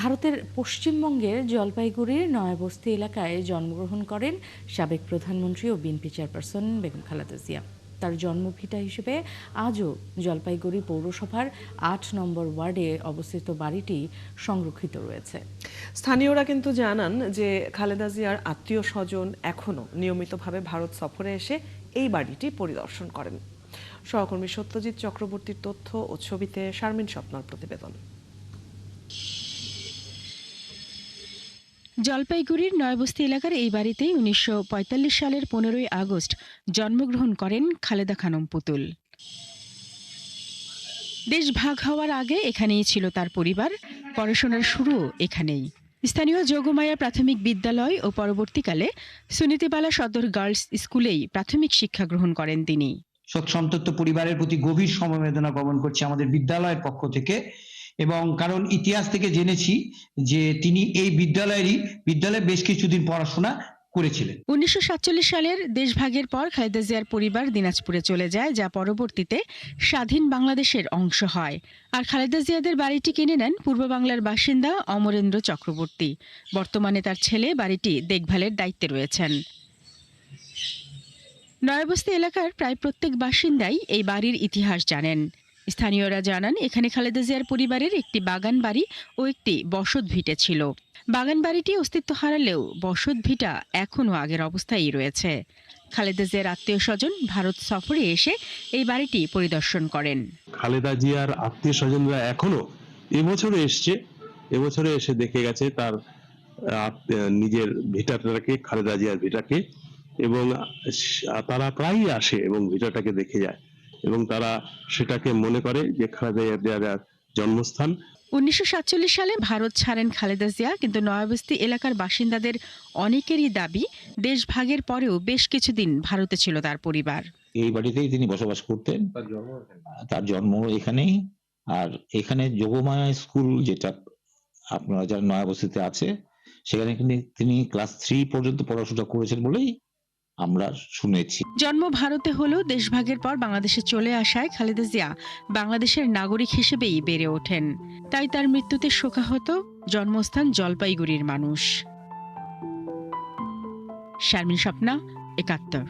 ভারতের পশ্চিমবঙ্গের জলপাইগুড়ির নয়াবস্তি এলাকায় জন্মগ্রহণ করেন সাবেক প্রধানমন্ত্রী ও বিএনপি চেয়ারপারসন বেগম খালেদা জিয়া। তার জন্মভিটা হিসেবে আজও জলপাইগুড়ি পৌরসভার ৮ নম্বর ওয়ার্ডে অবস্থিত বাড়িটি সংরক্ষিত রয়েছে। স্থানীয়রা কিন্তু জানান যে খালেদা জিয়ার আত্মীয় স্বজন এখনও নিয়মিতভাবে ভারত সফরে এসে এই বাড়িটি পরিদর্শন করেন। সহকর্মী সত্যজিৎ চক্রবর্তীর তথ্য ও ছবিতে শারমিন স্বপ্নার প্রতিবেদন। জলপাইগুড়ির নয়াবস্তি এলাকার এই বাড়িতেই ১৯৪৫ সালের ১৫ই আগস্ট জন্মগ্রহণ করেন খালেদা খানম পুতুল। দেশ ভাগ হওয়ার আগে এখানেই ছিল তার পরিবার, পড়াশোনার শুরুও এখানেই। স্থানীয় যোগমায়া প্রাথমিক বিদ্যালয় ও পরবর্তীকালে সুনীতিবালা সদর গার্লস স্কুলেই প্রাথমিক শিক্ষা গ্রহণ করেন তিনি। শোক সন্তপ্ত পরিবারের প্রতি গভীর সমবেদনা জ্ঞাপন করছি আমাদের বিদ্যালয়ের পক্ষ থেকে, এবং কারণ ইতিহাস থেকে জেনেছি যে তিনি এই বিদ্যালয়ে বেশ কিছুদিন পড়াশোনা করেছিলেন। ১৯৪৭ সালের দেশভাগের পর খালেদা জিয়ার পরিবার দিনাজপুরে চলে যায়, যা পরবর্তীতে স্বাধীন বাংলাদেশের অংশ হয়। আর খালেদা জিয়াদের বাড়িটি কিনে নেন পূর্ব বাংলার বাসিন্দা অমরেন্দ্র চক্রবর্তী। বর্তমানে তার ছেলে বাড়িটি দেখভালের দায়িত্বে রয়েছেন। নয়াবস্তি এলাকার প্রায় প্রত্যেক বাসিন্দাই এই বাড়ির ইতিহাস জানেন। স্থানীয়রা জানান, এখানে খালেদা জিয়ার পরিবারের একটি বাগান বাড়ি ও একটি বসত ভিটে ছিল। বাগান বাড়িটি অস্তিত্ব হারালেও বসত ভিটা এখনও আগের অবস্থায় রয়েছে। খালেদা জিয়ার আত্মীয় স্বজন ভারত সফরে এসে এই বাড়িটি পরিদর্শন করেন। খালেদা জিয়ার আত্মীয় স্বজনরা এখনো এবছরে এসে দেখে গেছে তার নিজের ভিটাটাকে, খালেদা জিয়ার ভিটাকে, এবং তারা প্রায়ই আসে এবং ভিটাটাকে দেখে যায় এবং তারা সেটাকে মনে করে যে খালেদা জিয়ার জন্মস্থান। ১৯৪৭ সালে ভারত ছাড়েন খালেদা জিয়া, কিন্তু নয়াবস্তি এলাকার বাসিন্দাদের অনেকেরই দাবি দেশ ভাগের পরেও বেশ কিছুদিন ভারতে ছিল তার পরিবার। এই বাড়িতেই তিনি বসবাস করতেন, তার জন্ম এখানেই। আর এখানে যোগমায়া স্কুল, যেটা আপনারা যারা নয়াবস্তিতে আছে, সেখানে তিনি ক্লাস 3 পর্যন্ত পড়াশোনা করেছেন বলেই আমরা শুনেছি। জন্ম ভারতে হলেও দেশভাগের পর বাংলাদেশে চলে আসায় খালেদা জিয়া বাংলাদেশের নাগরিক হিসেবেই বেড়ে ওঠেন। তাই তার মৃত্যুতে শোকাহত জন্মস্থান জলপাইগুড়ির মানুষ। শারমিন স্বপ্না, ৭১।